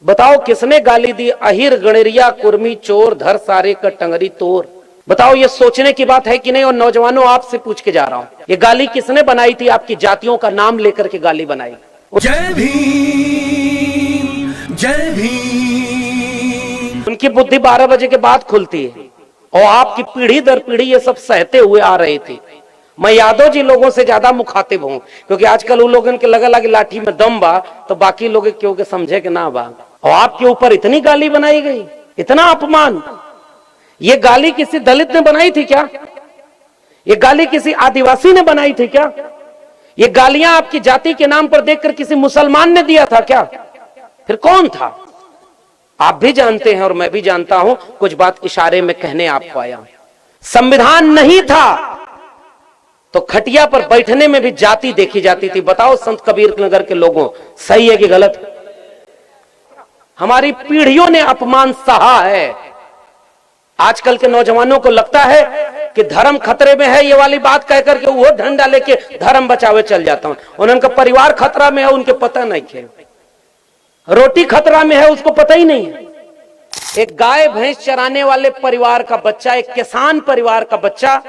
बताओ किसने गाली दी? अहिर गणेरिया कुर्मी चोर धर सारे का टंगरी तोर। बताओ ये सोचने की बात है कि नहीं? और नौजवानों आपसे पूछ के जा रहा हूं, ये गाली किसने बनाई थी? आपकी जातियों का नाम लेकर के गाली बनाई। जय भीम जय भीम। उनकी बुद्धि 12 बजे के बाद खुलती है और आपकी पीढ़ी दर पीढ़ी ये सब सहते हुए आ रहे थे। मैं यादव जी लोगों से ज्यादा मुखातिब हूं, क्योंकि आजकल उन लोगों के लगा लगे लाठी में दम बा तो बाकी लोग क्योंकि समझे कि ना बा। और आपके ऊपर इतनी गाली बनाई गई, इतना अपमान। ये गाली किसी दलित ने बनाई थी क्या? ये गाली किसी आदिवासी ने बनाई थी क्या? ये गालियां आपकी जाति के नाम पर देखकर किसी मुसलमान ने दिया था क्या? फिर कौन था? आप भी जानते हैं और मैं भी जानता हूं। कुछ बात इशारे में कहने आपको आया। संविधान नहीं था तो खटिया पर बैठने में भी जाति देखी जाती थी। बताओ संत कबीर नगर के लोगों, सही है कि गलत? हमारी पीढ़ियों ने अपमान सहा है। आजकल के नौजवानों को लगता है कि धर्म खतरे में है, ये वाली बात कहकर के वो डंडा लेके धर्म बचावे चल जाता हूं। उनका परिवार खतरा में है, उनके पता नहीं है। रोटी खतरा में है, उसको पता ही नहीं है। एक गाय भैंस चराने वाले परिवार का बच्चा, एक किसान परिवार का बच्चा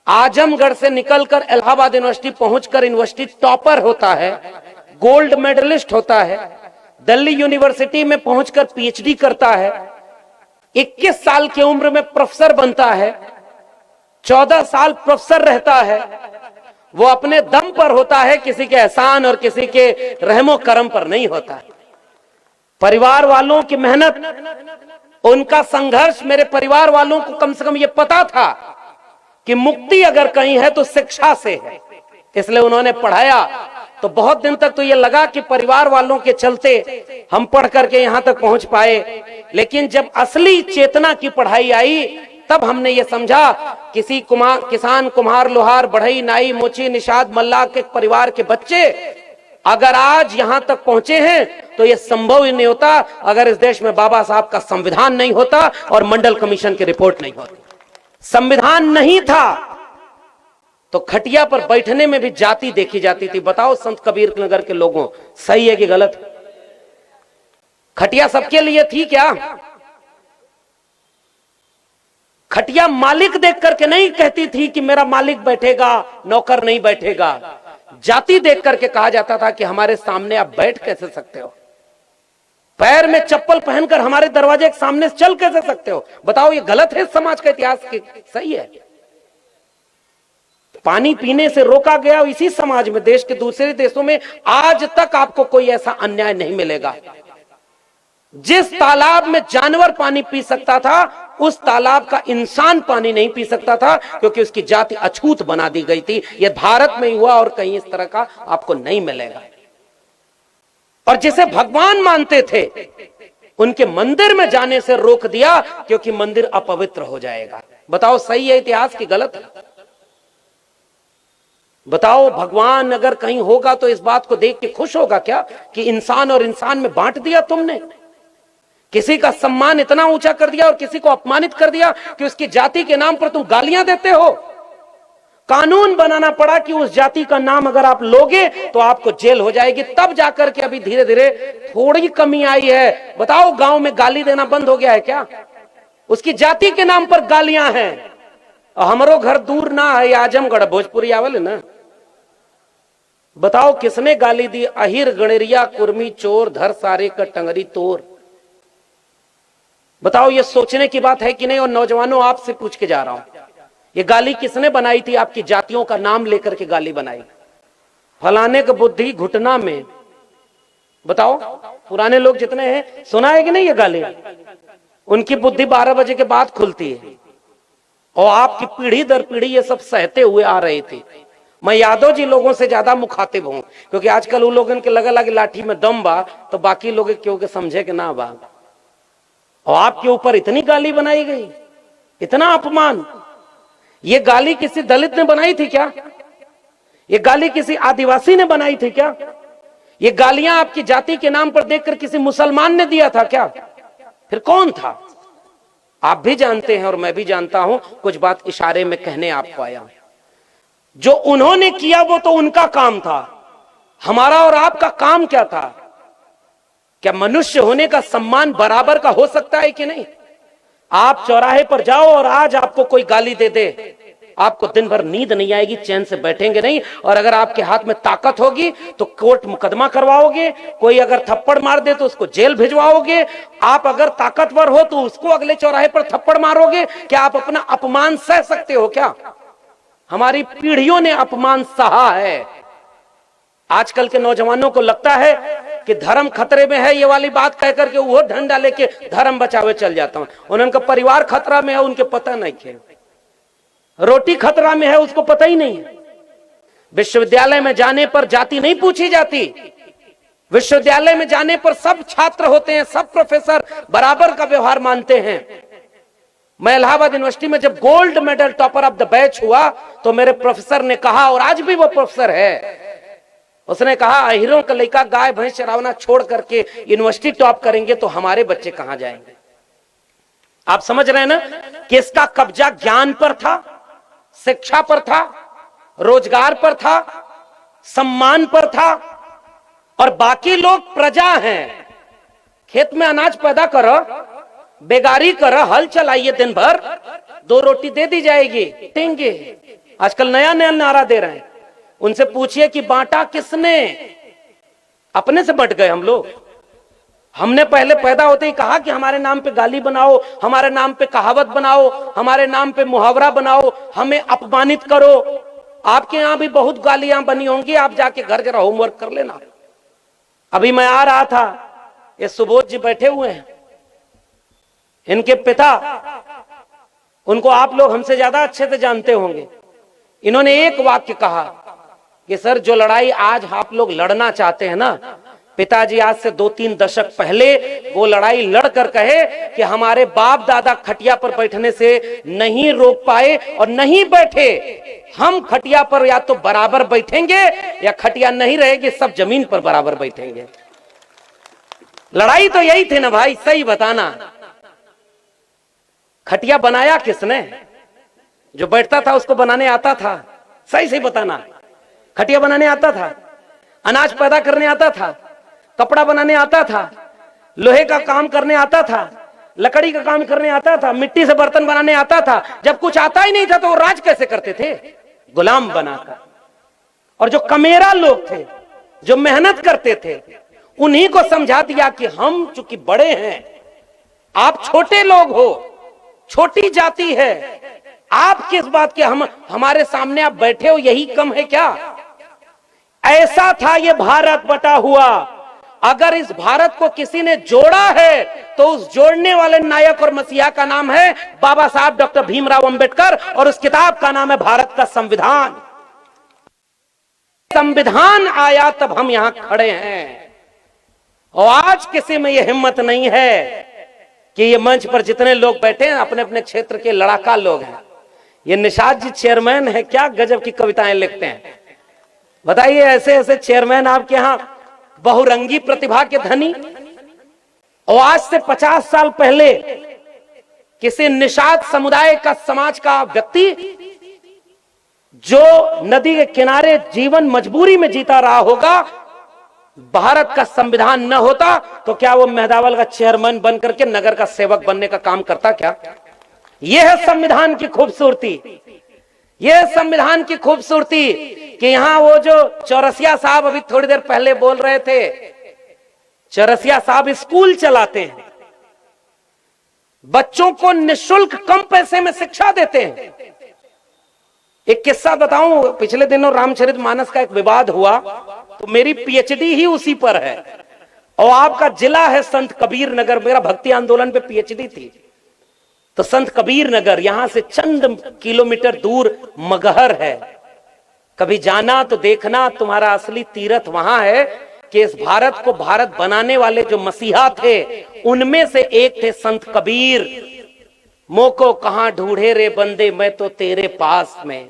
आजमगढ़ से निकलकर इलाहाबाद यूनिवर्सिटी पहुंचकर यूनिवर्सिटी टॉपर होता है, गोल्ड मेडलिस्ट होता है, दिल्ली यूनिवर्सिटी में पहुंचकर पीएचडी करता है, 21 साल की उम्र में प्रोफेसर बनता है, 14 साल प्रोफेसर रहता है। वो अपने दम पर होता है, किसी के एहसान और किसी के रहमो करम पर नहीं होता। परिवार वालों की मेहनत, उनका संघर्ष, मेरे परिवार वालों को कम से कम ये पता था कि मुक्ति अगर कहीं है तो शिक्षा से है, इसलिए उन्होंने पढ़ाया। तो बहुत दिन तक तो ये लगा कि परिवार वालों के चलते हम पढ़ करके यहां तक पहुंच पाए। लेकिन जब असली चेतना की पढ़ाई आई तब हमने ये समझा किसी किसान, कुम्हार, लोहार, बढ़ई, नाई, मोची, निषाद, मल्लाह के परिवार के बच्चे अगर आज यहां तक पहुंचे हैं तो ये संभव ही नहीं होता अगर इस देश में बाबा साहब का संविधान नहीं होता और मंडल कमीशन की रिपोर्ट नहीं होती। संविधान नहीं था तो खटिया पर बैठने में भी जाति देखी जाती थी। बताओ संत कबीर नगर के लोगों, सही है कि गलत? खटिया सबके लिए थी क्या? खटिया मालिक देख करके नहीं कहती थी कि मेरा मालिक बैठेगा, नौकर नहीं बैठेगा। जाति देख करके कहा जाता था कि हमारे सामने आप बैठ कैसे सकते हो? पैर में चप्पल पहनकर हमारे दरवाजे के सामने चल कैसे सकते हो? बताओ ये गलत है समाज का इतिहास की? सही है। पानी पीने से रोका गया इसी समाज में, देश के दूसरे देशों में आज तक आपको कोई ऐसा अन्याय नहीं मिलेगा। जिस तालाब में जानवर पानी पी सकता था उस तालाब का इंसान पानी नहीं पी सकता था, क्योंकि उसकी जाति अछूत बना दी गई थी। यह भारत में हुआ और कहीं इस तरह का आपको नहीं मिलेगा। और जिसे भगवान मानते थे उनके मंदिर में जाने से रोक दिया क्योंकि मंदिर अपवित्र हो जाएगा। बताओ सही है इतिहास की गलत है? बताओ भगवान अगर कहीं होगा तो इस बात को देख के खुश होगा क्या कि इंसान और इंसान में बांट दिया तुमने? किसी का सम्मान इतना ऊंचा कर दिया और किसी को अपमानित कर दिया कि उसकी जाति के नाम पर तुम गालियां देते हो। कानून बनाना पड़ा कि उस जाति का नाम अगर आप लोगे तो आपको जेल हो जाएगी। तब जाकर के अभी धीरे धीरे थोड़ी कमी आई है। बताओ गांव में गाली देना बंद हो गया है क्या? उसकी जाति के नाम पर गालियां हैं। हमारो घर दूर ना है, आजमगढ़ भोजपुरी आवल है ना। बताओ किसने गाली दी? अहिर गणेरिया कुर्मी चोर धर सारे का टंगरी तोर। बताओ ये सोचने की बात है कि नहीं? और नौजवानों आपसे पूछ के जा रहा हूं, ये गाली किसने बनाई थी? आपकी जातियों का नाम लेकर के गाली बनाई। फलाने का बुद्धि घुटना में। बताओ पुराने लोग जितने हैं, सुना है कि नहीं ये गाली? उनकी बुद्धि 12 बजे के बाद खुलती है और आपकी पीढ़ी दर पीढ़ी ये सब सहते हुए आ रहे थे। मैं यादव जी लोगों से ज्यादा मुखातिब हूं, क्योंकि आजकल उन लोगों के लगा लगे लाठी में दम बा तो बाकी लोग क्योंकि समझे कि ना बा। और आपके ऊपर इतनी गाली बनाई गई, इतना अपमान। ये गाली किसी दलित ने बनाई थी क्या? ये गाली किसी आदिवासी ने बनाई थी क्या? ये गालियां आपकी जाति के नाम पर देखकर किसी मुसलमान ने दिया था क्या? फिर कौन था? आप भी जानते हैं और मैं भी जानता हूं। कुछ बात इशारे में कहने आपको आया। जो उन्होंने किया वो तो उनका काम था, हमारा और आपका काम क्या था क्या मनुष्य होने का सम्मान बराबर का हो सकता है कि नहीं? आप चौराहे पर जाओ और आज आपको कोई गाली दे दे, आपको दिन भर नींद नहीं आएगी, चैन से बैठेंगे नहीं। और अगर आपके हाथ में ताकत होगी तो कोर्ट मुकदमा करवाओगे, कोई अगर थप्पड़ मार दे तो उसको जेल भिजवाओगे। आप अगर ताकतवर हो तो उसको अगले चौराहे पर थप्पड़ मारोगे। क्या आप अपना अपमान सह सकते हो क्या? हमारी पीढ़ियों ने अपमान सहा है। आजकल के नौजवानों को लगता है कि धर्म खतरे में है, ये वाली बात कह करके वो डंडा लेके धर्म बचावे चल जाता हूं। उनका परिवार खतरा में है, उनके पता नहीं है। रोटी खतरा में है, उसको पता ही नहीं है। विश्वविद्यालय में जाने पर जाति नहीं पूछी जाती। विश्वविद्यालय में जाने पर सब छात्र होते हैं, सब प्रोफेसर बराबर का व्यवहार मानते हैं। मैं इलाहाबाद यूनिवर्सिटी में जब gold medal topper of the batch हुआ तो मेरे प्रोफेसर ने कहा, और आज भी वो प्रोफेसर है, उसने कहा अहिरों का लड़का गाय भैंस चरावना छोड़ करके यूनिवर्सिटी टॉप करेंगे तो हमारे बच्चे कहां जाएंगे? आप समझ रहे हैं ना कि इसका कब्जा ज्ञान पर था, शिक्षा पर था, रोजगार पर था, सम्मान पर था। और बाकी लोग प्रजा हैं। खेत में अनाज पैदा करो, बेगारी करो, हल चलाइए दिन भर, 2 रोटी दे दी जाएगी, देंगे। आजकल नया नया नारा दे रहे हैं। उनसे पूछिए कि बांटा किसने? अपने से बंट गए हम लोग। हमने पहले पैदा होते ही कहा कि हमारे नाम पे गाली बनाओ, हमारे नाम पे कहावत बनाओ, हमारे नाम पे मुहावरा बनाओ, हमें अपमानित करो। आपके यहां भी बहुत गालियां बनी होंगी, आप जाके घर जरा होमवर्क कर लेना। अभी मैं आ रहा था, ये सुबोध जी बैठे हुए हैं, इनके पिता, उनको आप लोग हमसे ज्यादा अच्छे से जानते होंगे। इन्होंने एक वाक्य कहा कि सर जो लड़ाई आज आप लोग लड़ना चाहते हैं ना, पिताजी आज से 2-3 दशक पहले वो लड़ाई लड़कर कहे कि हमारे बाप दादा खटिया पर बैठने से नहीं रोक पाए और नहीं बैठे, हम खटिया पर या तो बराबर बैठेंगे या खटिया नहीं रहेगी, सब जमीन पर बराबर बैठेंगे। लड़ाई तो यही थी ना भाई, सही बताना। खटिया बनाया किसने? जो बैठता था उसको बनाने आता था, सही सही बताना। खटिया बनाने आता था, अनाज पैदा करने आता था, कपड़ा बनाने आता था, लोहे का काम करने आता था, लकड़ी का काम करने आता था, मिट्टी से बर्तन बनाने आता था। जब कुछ आता ही नहीं था तो वो राज कैसे करते थे? गुलाम बनाकर। और जो कमेरा लोग थे, जो मेहनत करते थे, उन्हीं को समझा दिया कि हम चूंकि बड़े हैं, आप छोटे लोग हो, छोटी जाति है, आप किस बात के हमारे सामने आप बैठे हो, यही कम है क्या? ऐसा था ये भारत बटा हुआ। अगर इस भारत को किसी ने जोड़ा है तो उस जोड़ने वाले नायक और मसीहा का नाम है बाबा साहब डॉक्टर भीमराव अंबेडकर, और उस किताब का नाम है भारत का संविधान। संविधान आया तब हम यहां खड़े हैं। और आज किसी में यह हिम्मत नहीं है कि ये मंच पर जितने लोग बैठे हैं अपने अपने क्षेत्र के लड़ाका लोग हैं। ये निषाद जी चेयरमैन है, क्या गजब की कविताएं लिखते हैं। बताइए, ऐसे ऐसे चेयरमैन आपके यहां, बहुरंगी प्रतिभा के धनी। और आज से 50 साल पहले किसी निषाद समुदाय का, समाज का व्यक्ति जो नदी के किनारे जीवन मजबूरी में जीता रहा होगा, भारत का संविधान न होता तो क्या वो मेहदावल का चेयरमैन बनकर के नगर का सेवक बनने का काम करता क्या? यह है संविधान की खूबसूरती। यह संविधान की खूबसूरती कि यहां वो जो चौरसिया साहब अभी थोड़ी देर पहले बोल रहे थे, चौरसिया साहब स्कूल चलाते हैं, बच्चों को निःशुल्क कम पैसे में शिक्षा देते हैं। एक किस्सा बताऊं, पिछले दिनों रामचरितमानस का एक विवाद हुआ तो मेरी पीएचडी ही उसी पर है। और आपका जिला है संत कबीर नगर, मेरा भक्ति आंदोलन पे पीएचडी थी। तो संत कबीर नगर यहां से चंद किलोमीटर दूर मगहर है। कभी जाना तो देखना, तुम्हारा असली तीर्थ वहां है कि इस भारत को भारत बनाने वाले जो मसीहा थे उनमें से एक थे संत कबीर। मोको कहां ढूंढे रे बंदे, मैं तो तेरे पास में।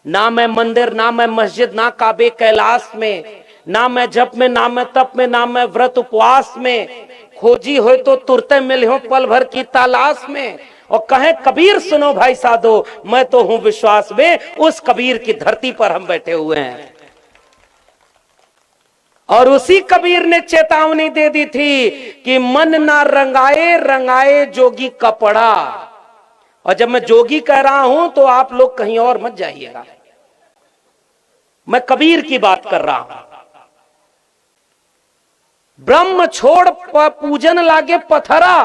ना मैं मंदिर, ना मैं मस्जिद, ना काबे कैलाश में, ना मैं जप में, ना मैं तप में, ना मैं व्रत उपवास में। खोजी हो तो तुरते मिल हो पल भर की तलाश में। और कहे कबीर सुनो भाई साधो, मैं तो हूं विश्वास में। उस कबीर की धरती पर हम बैठे हुए हैं। और उसी कबीर ने चेतावनी दे दी थी कि मन ना रंगाए रंगाए जोगी कपड़ा। और जब मैं जोगी कह रहा हूं तो आप लोग कहीं और मत जाइएगा, मैं कबीर की बात कर रहा हूं। ब्रह्म छोड़ पूजन लागे पथरा,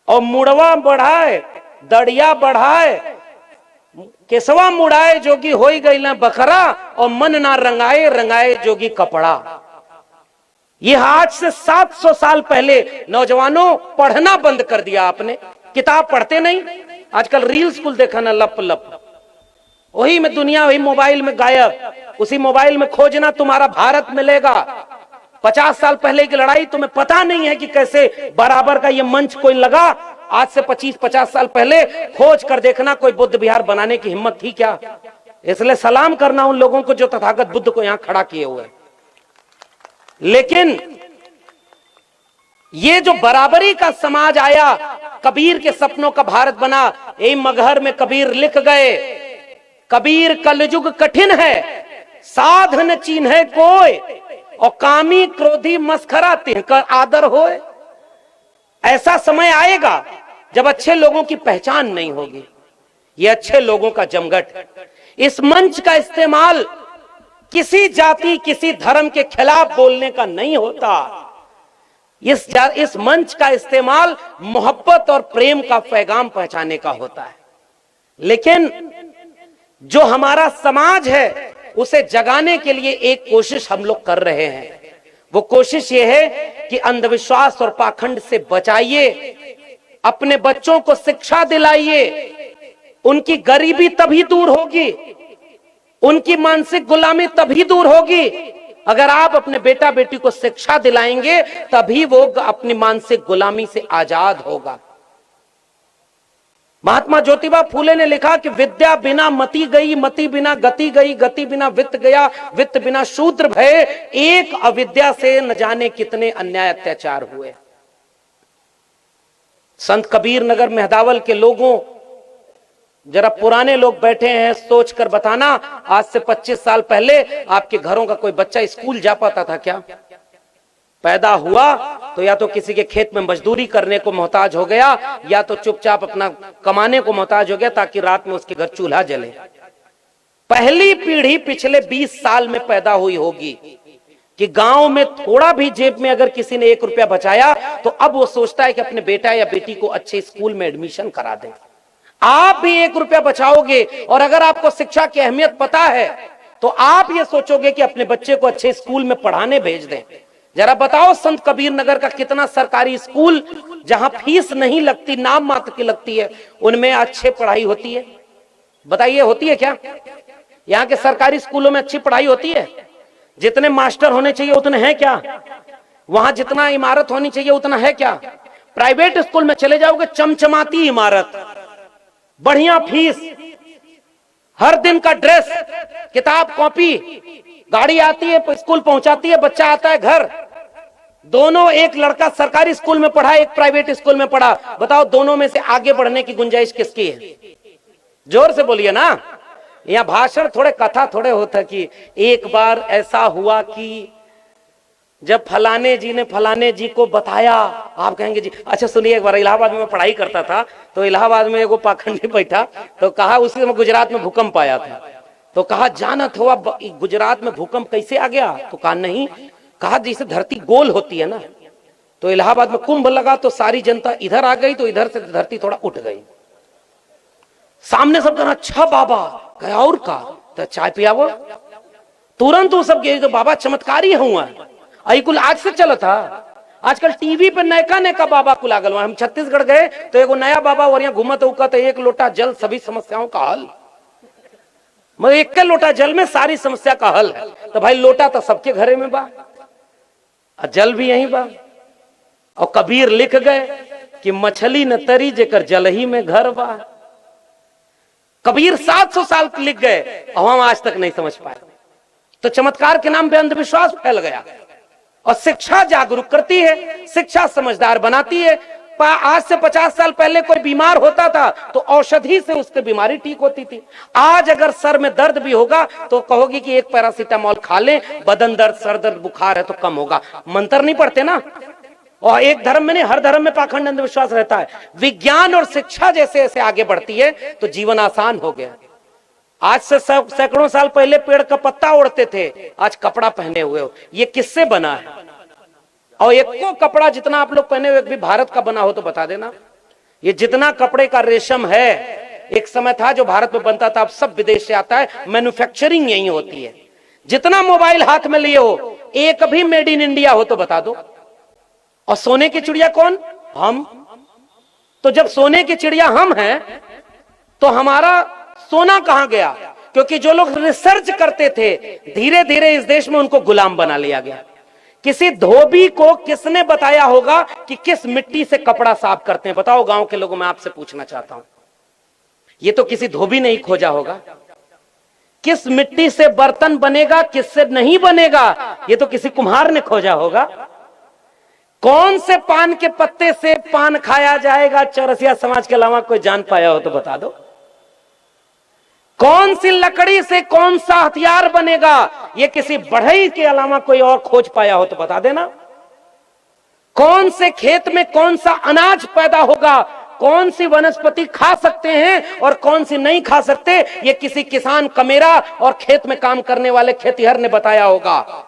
और मुड़वा बढ़ाए दड़िया बढ़ाए, केसवा मुड़ाए जोगी होई गई ना बखरा, और मन ना रंगाए रंगाए जोगी कपड़ा। ये आज से 700 साल पहले नौजवानों पढ़ना बंद कर दिया आपने, किताब पढ़ते नहीं, आजकल रील्स कुल देखा ना लप लप, वही में दुनिया वही मोबाइल में गायब, उसी मोबाइल में खोजना तुम्हारा भारत मिलेगा। 50 साल पहले की लड़ाई तुम्हें पता नहीं है कि कैसे बराबर का ये मंच कोई लगा। आज से 25-50 साल पहले खोज कर देखना कोई बुद्ध विहार बनाने की हिम्मत थी क्या? इसलिए सलाम करना उन लोगों को जो तथागत बुद्ध को यहां खड़ा किए हुए। लेकिन ये जो बराबरी का समाज आया, कबीर के सपनों का भारत बना, यही मगहर में कबीर लिख गए, कबीर कलयुग कठिन है, साधन चिन्ह कोय, और कामी क्रोधी मस्खरा तिनकर आदर होए। ऐसा समय आएगा जब अच्छे लोगों की पहचान नहीं होगी। ये अच्छे लोगों का जमघट। इस मंच का इस्तेमाल किसी जाति किसी धर्म के खिलाफ बोलने का नहीं होता। इस मंच का इस्तेमाल मोहब्बत और प्रेम का पैगाम पहुंचाने का होता है। लेकिन जो हमारा समाज है उसे जगाने के लिए एक कोशिश हम लोग कर रहे हैं। वो कोशिश ये है कि अंधविश्वास और पाखंड से बचाइए, अपने बच्चों को शिक्षा दिलाइए, उनकी गरीबी तभी दूर होगी, उनकी मानसिक गुलामी तभी दूर होगी अगर आप अपने बेटा बेटी को शिक्षा दिलाएंगे, तभी वो अपनी मानसिक गुलामी से आजाद होगा। महात्मा ज्योतिबा फूले ने लिखा कि विद्या बिना मति गई, मति बिना गति गई, गति बिना वित्त गया, वित्त बिना शूद्र भये, एक अविद्या से न जाने कितने अन्याय अत्याचार हुए। संत कबीर नगर मेहदावल के लोगों, जरा पुराने लोग बैठे हैं, सोच कर बताना, आज से 25 साल पहले आपके घरों का कोई बच्चा स्कूल जा पाता था क्या? पैदा हुआ तो या तो किसी के खेत में मजदूरी करने को मोहताज हो गया, या तो चुपचाप अपना कमाने को मोहताज हो गया ताकि रात में उसके घर चूल्हा जले। पहली पीढ़ी पिछले 20 साल में पैदा हुई होगी कि गांव में थोड़ा भी जेब में अगर किसी ने 1 रुपया बचाया तो अब वो सोचता है कि अपने बेटा या बेटी को अच्छे स्कूल में एडमिशन करा दें। आप भी 1 रुपया बचाओगे, और अगर आपको शिक्षा की अहमियत पता है तो आप ये सोचोगे कि अपने बच्चे को अच्छे स्कूल में पढ़ाने भेज दें। जरा बताओ, संत कबीर नगर का कितना सरकारी स्कूल जहां फीस नहीं लगती, नाम मात्र की लगती है, उनमें अच्छी पढ़ाई होती है? बताइए, होती है क्या? यहाँ के सरकारी स्कूलों में अच्छी पढ़ाई होती है? जितने मास्टर होने चाहिए उतने हैं क्या? वहां जितना इमारत होनी चाहिए उतना है क्या? प्राइवेट स्कूल में चले जाओगे, चमचमाती इमारत, बढ़िया फीस, हर दिन का ड्रेस, किताब कॉपी, गाड़ी आती है स्कूल पहुंचाती है, बच्चा आता है घर। दोनों, एक लड़का सरकारी स्कूल में पढ़ा, एक प्राइवेट स्कूल में पढ़ा, बताओ दोनों में से आगे बढ़ने की गुंजाइश किसकी है? जोर से बोलिए ना। यहाँ भाषण थोड़े, कथा थोड़े होता कि एक बार ऐसा हुआ कि जब फलाने जी ने फलाने जी को बताया, आप कहेंगे जी अच्छा सुनिए, एक बार इलाहाबाद में पढ़ाई करता था तो इलाहाबाद में एगो पाखंडी बैठा तो कहा, उसी समय गुजरात में भूकंप आया था, तो कहा जानत हुआ गुजरात में भूकंप कैसे आ गया? तो कहा नहीं, कहा जैसे धरती गोल होती है ना, तो इलाहाबाद में कुंभ लगा तो सारी जनता इधर आ गई तो इधर से धरती थोड़ा उठ गई। सामने सब कहना अच्छा बाबा, कहा और का तो चाय पियावो। तुरंत वो सब गए तो बाबा चमत्कारी हुआ, आई कुल आज से चला था। आजकल टीवी पे नयका नयका बाबा कुल आ गल। हम छत्तीसगढ़ गए तो एगो नया बाबा और यहाँ घूमत उका तो 1 लोटा जल सभी समस्याओं का हल, मगर 1 लोटा जल में सारी समस्या का हल है। तो भाई लोटा तो सबके घरे में बा, जल भी यही बा। और कबीर लिख गए कि मछली न तरी जेकर जल ही में घर बा। कबीर 700 साल लिख गए और हम आज तक नहीं समझ पाए। तो चमत्कार के नाम पे अंधविश्वास फैल गया। और शिक्षा जागरूक करती है, शिक्षा समझदार बनाती है। आज से 50 साल पहले कोई बीमार होता था तो औषधि से उसकी बीमारी ठीक होती थी। आज अगर सर में दर्द भी होगा तो कहोगी कि एक पैरासीटामोल खा लें, बदन दर्द, सर दर्द, बुखार है तो कम होगा। मंत्र नहीं पढ़ते ना। और एक धर्म में नहीं, हर धर्म में पाखंड अंधविश्वास रहता है। विज्ञान और शिक्षा जैसे जैसे आगे बढ़ती है तो जीवन आसान हो गया। आज से सैकड़ों साल पहले पेड़ का पत्ता ओढ़ते थे, आज कपड़ा पहने हुए हो। ये किससे बना है? और एक को कपड़ा जितना आप लोग पहने हुए भी भारत का बना हो तो बता देना। ये जितना कपड़े का रेशम है, एक समय था जो भारत में बनता था, अब सब विदेश से आता है। मैन्युफैक्चरिंग यही होती है। जितना मोबाइल हाथ में लिए हो, एक भी मेड इन इंडिया हो तो बता दो। और सोने की चिड़िया कौन? हम। तो जब सोने की चिड़िया हम हैं तो हमारा सोना कहां गया? क्योंकि जो लोग रिसर्च करते थे, धीरे धीरे इस देश में उनको गुलाम बना लिया गया। किसी धोबी को किसने बताया होगा कि किस मिट्टी से कपड़ा साफ करते हैं? बताओ गांव के लोगों, मैं आपसे पूछना चाहता हूं। ये तो किसी धोबी ने ही खोजा होगा। किस मिट्टी से बर्तन बनेगा, किससे नहीं बनेगा, ये तो किसी कुम्हार ने खोजा होगा। कौन से पान के पत्ते से पान खाया जाएगा, चौरसिया समाज के अलावा कोई जान पाया हो तो बता दो। कौन सी लकड़ी से कौन सा हथियार बनेगा, ये किसी बढ़ई के अलावा कोई और खोज पाया हो तो बता देना। कौन से खेत में कौन सा अनाज पैदा होगा, कौन सी वनस्पति खा सकते हैं और कौन सी नहीं खा सकते, ये किसी किसान कमेरा और खेत में काम करने वाले खेतिहर ने बताया होगा।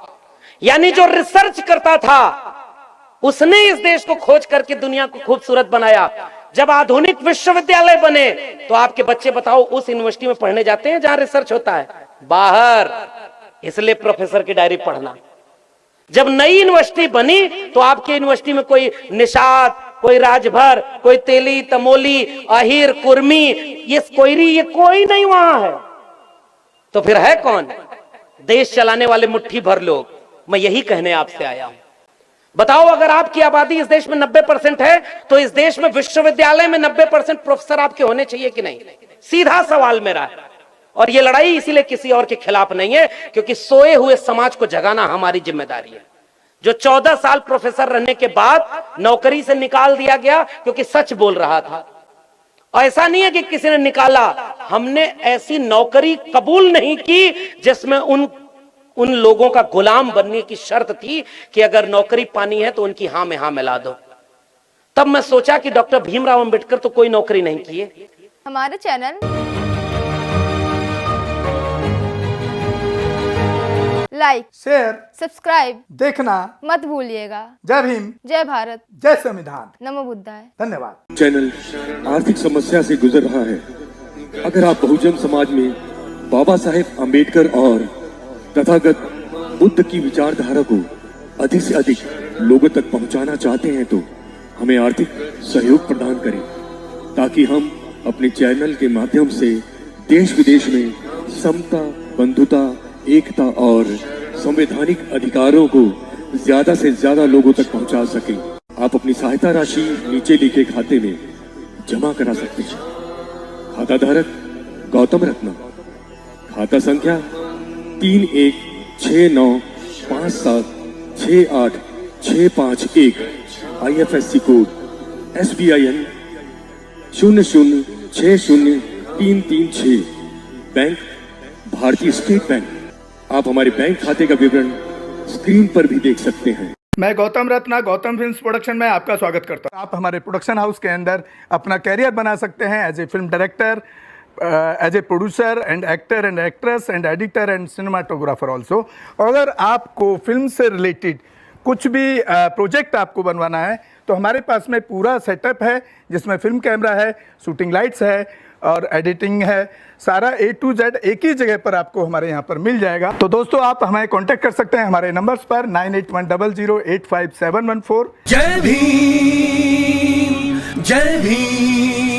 यानी जो रिसर्च करता था उसने इस देश को खोज करके दुनिया को खूबसूरत बनाया। जब आधुनिक विश्वविद्यालय बने तो आपके बच्चे बताओ उस यूनिवर्सिटी में पढ़ने जाते हैं जहां रिसर्च होता है? बाहर। इसलिए प्रोफेसर की डायरी पढ़ना। जब नई यूनिवर्सिटी बनी तो आपके यूनिवर्सिटी में कोई निषाद, कोई राजभर, कोई तेली, तमोली, अहिर, कुर्मी, ये कोयरी, ये कोई नहीं वहां है। तो फिर है कौन? देश चलाने वाले मुट्ठी भर लोग। मैं यही कहने आपसे आया हूं। बताओ, अगर आपकी आबादी इस देश में 90% है तो इस देश में विश्वविद्यालय में 90% प्रोफेसर आपके होने चाहिए कि नहीं? सीधा सवाल मेरा है। और ये लड़ाई इसीलिए किसी और के खिलाफ नहीं है, क्योंकि सोए हुए समाज को जगाना हमारी जिम्मेदारी है। जो 14 साल प्रोफेसर रहने के बाद नौकरी से निकाल दिया गया क्योंकि सच बोल रहा था। और ऐसा नहीं है कि किसी ने निकाला, हमने ऐसी नौकरी कबूल नहीं की जिसमें उन लोगों का गुलाम बनने की शर्त थी कि अगर नौकरी पानी है तो उनकी हां में हां मिला दो। तब मैं सोचा कि डॉक्टर भीमराव अंबेडकर तो कोई नौकरी नहीं किए। हमारे चैनल लाइक, शेयर, सब्सक्राइब देखना मत भूलिएगा। जय भीम, जय भारत, जय संविधान, नमो बुद्धाय। धन्यवाद। चैनल आर्थिक समस्या से गुजर रहा है। अगर आप बहुजन समाज में बाबा साहेब अम्बेडकर और तथागत बुद्ध की विचारधारा को अधिक से अधिक लोगों तक पहुंचाना चाहते हैं तो हमें आर्थिक सहयोग प्रदान करें, ताकि हम अपने चैनल के माध्यम से देश विदेश में समता, बंधुता, एकता और संवैधानिक अधिकारों को ज्यादा से ज्यादा लोगों तक पहुंचा सकें। आप अपनी सहायता राशि नीचे लिखे खाते में जमा करा सकते हैं। खाता धारक गौतम रत्ना, खाता संख्या 316957686551, IFSC कोड SBIN 0060336, बैंक भारतीय स्टेट बैंक। आप हमारे बैंक खाते का विवरण स्क्रीन पर भी देख सकते हैं। मैं गौतम रत्ना गौतम फिल्म्स प्रोडक्शन में आपका स्वागत करता हूं। आप हमारे प्रोडक्शन हाउस के अंदर अपना कैरियर बना सकते हैं as a film director, as a producer and actor and actress and editor and cinematographer also. अगर आपको फिल्म से रिलेटेड कुछ भी प्रोजेक्ट आपको बनवाना है तो हमारे पास में पूरा सेटअप है, जिसमें फिल्म कैमरा है, शूटिंग लाइट्स है और एडिटिंग है। सारा A to Z एक ही जगह पर आपको हमारे यहाँ पर मिल जाएगा। तो दोस्तों, आप हमें कांटेक्ट कर सकते हैं हमारे नंबर्स पर 9810085714। जय भीम, जय भीम।